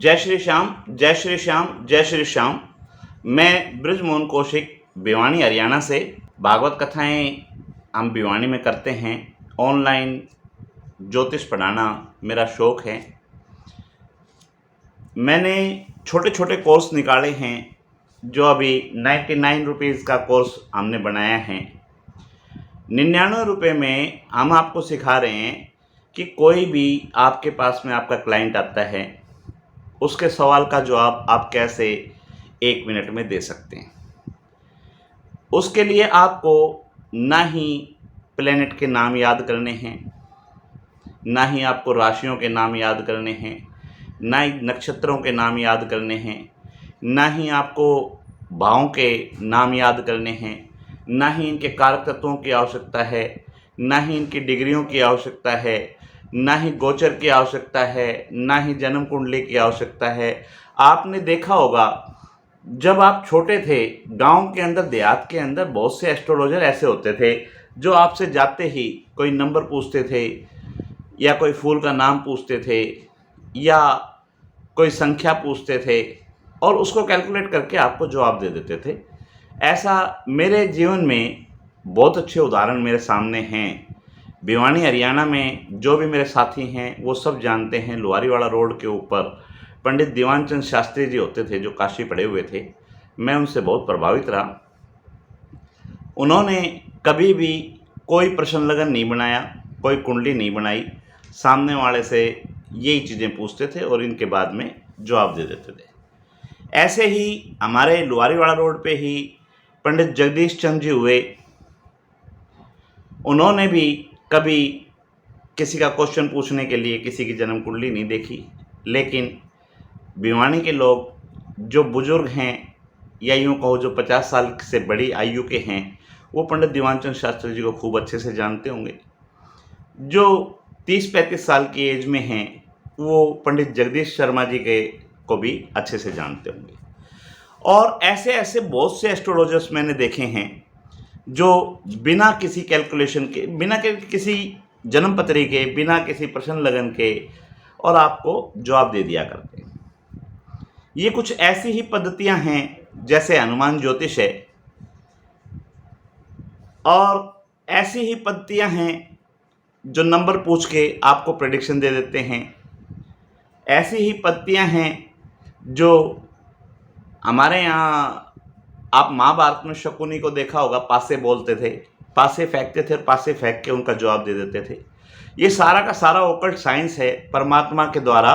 जय श्री श्याम, जय श्री श्याम, जय श्री श्याम। मैं बृजमोहन कौशिक भिवानी हरियाणा से। भागवत कथाएं हम भिवानी में करते हैं। ऑनलाइन ज्योतिष पढ़ाना मेरा शौक़ है। मैंने छोटे छोटे कोर्स निकाले हैं जो अभी 99 रुपीज़ का कोर्स हमने बनाया है। 99 रुपये में हम आपको सिखा रहे हैं कि कोई भी आपके पास में आपका क्लाइंट आता है, उसके सवाल का जवाब आप कैसे 1 मिनट में दे सकते हैं। उसके लिए आपको ना ही प्लेनेट के नाम याद करने हैं, ना ही आपको राशियों के नाम याद करने हैं, ना ही नक्षत्रों के नाम याद करने हैं, ना ही आपको भावों के नाम याद करने हैं, ना ही इनके कारक तत्वों की आवश्यकता है, ना ही इनकी डिग्रियों की आवश्यकता है, ना ही गोचर की आवश्यकता है, ना ही जन्म कुंडली की आवश्यकता है। आपने देखा होगा जब आप छोटे थे, गांव के अंदर, देहात के अंदर बहुत से एस्ट्रोलॉजर ऐसे होते थे जो आपसे जाते ही कोई नंबर पूछते थे या कोई फूल का नाम पूछते थे या कोई संख्या पूछते थे और उसको कैलकुलेट करके आपको जवाब दे देते थे। ऐसा मेरे जीवन में बहुत अच्छे उदाहरण मेरे सामने हैं। भिवानी हरियाणा में जो भी मेरे साथी हैं वो सब जानते हैं, लुहारीवाड़ा रोड के ऊपर पंडित दीवानचंद शास्त्री जी होते थे जो काशी पढ़े हुए थे। मैं उनसे बहुत प्रभावित रहा। उन्होंने कभी भी कोई प्रश्न लगन नहीं बनाया, कोई कुंडली नहीं बनाई, सामने वाले से यही चीज़ें पूछते थे और इनके बाद में जवाब दे देते थे। ऐसे ही हमारे लुहारीवाड़ा रोड पे ही पंडित जगदीश चंद्र जी हुए। उन्होंने भी कभी किसी का क्वेश्चन पूछने के लिए किसी की जन्म कुंडली नहीं देखी, लेकिन भिवानी के लोग जो बुज़ुर्ग हैं या यूँ कहो जो 50 साल से बड़ी आयु के हैं, वो पंडित दीवानचंद शास्त्री जी को खूब अच्छे से जानते होंगे। जो 30-35 साल की एज में हैं वो पंडित जगदीश शर्मा जी के को भी अच्छे से जानते होंगे। और ऐसे ऐसे बहुत से एस्ट्रोलॉजर्स मैंने देखे हैं जो बिना किसी कैलकुलेशन के, बिना किसी जन्म पत्री के, बिना किसी प्रश्न लगन के और आपको जवाब दे दिया करते हैं। ये कुछ ऐसी ही पद्धतियां हैं जैसे अनुमान ज्योतिष है, और ऐसी ही पद्धतियां हैं जो नंबर पूछ के आपको प्रेडिक्शन दे देते हैं। ऐसी ही पद्धतियां हैं जो हमारे यहाँ, आप महाभारत में शकुनी को देखा होगा, पासे बोलते थे, पासे फेंकते थे और पासे फेंक के उनका जवाब दे देते थे। ये सारा का सारा ओकल्ट साइंस है, परमात्मा के द्वारा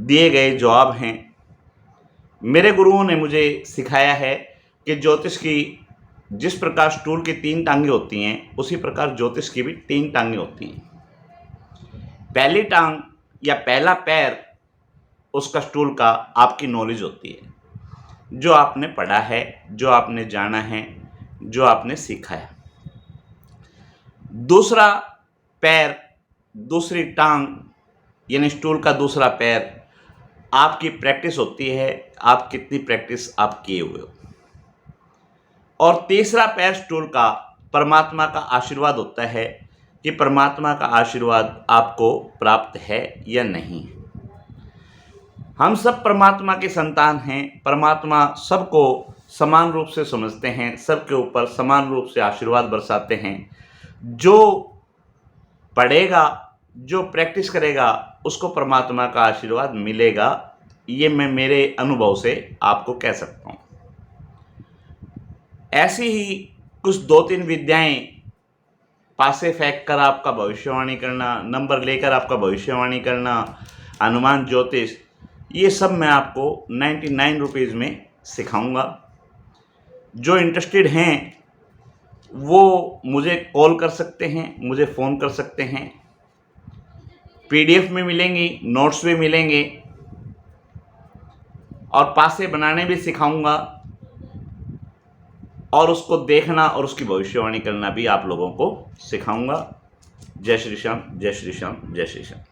दिए गए जवाब हैं। मेरे गुरुओं ने मुझे सिखाया है कि ज्योतिष की जिस प्रकार स्टूल की 3 टांगें होती हैं, उसी प्रकार ज्योतिष की भी 3 टांगें होती हैं। पहली टांग या पहला पैर उसका स्टूल का आपकी नॉलेज होती है, जो आपने पढ़ा है, जो आपने जाना है, जो आपने सीखा है। दूसरा पैर, दूसरी टांग यानी स्टूल का दूसरा पैर आपकी प्रैक्टिस होती है, आप कितनी प्रैक्टिस आप किए हुए हो। और तीसरा पैर स्टूल का परमात्मा का आशीर्वाद होता है कि परमात्मा का आशीर्वाद आपको प्राप्त है या नहीं। हम सब परमात्मा के संतान हैं। परमात्मा सबको समान रूप से समझते हैं, सबके ऊपर समान रूप से आशीर्वाद बरसाते हैं। जो पढ़ेगा, जो प्रैक्टिस करेगा, उसको परमात्मा का आशीर्वाद मिलेगा। ये मैं मेरे अनुभव से आपको कह सकता हूँ। ऐसी ही कुछ 2-3 विद्याएं, पासे फेंक कर आपका भविष्यवाणी करना, नंबर लेकर आपका भविष्यवाणी करना, अनुमान ज्योतिष, ये सब मैं आपको 99 रुपीज़ में सिखाऊंगा। जो इंटरेस्टेड हैं वो मुझे कॉल कर सकते हैं, मुझे फ़ोन कर सकते हैं। PDF में मिलेंगी, नोट्स भी मिलेंगे और पासे बनाने भी सिखाऊंगा, और उसको देखना और उसकी भविष्यवाणी करना भी आप लोगों को सिखाऊंगा। जय श्री श्याम, जय श्री श्याम, जय श्री श्याम।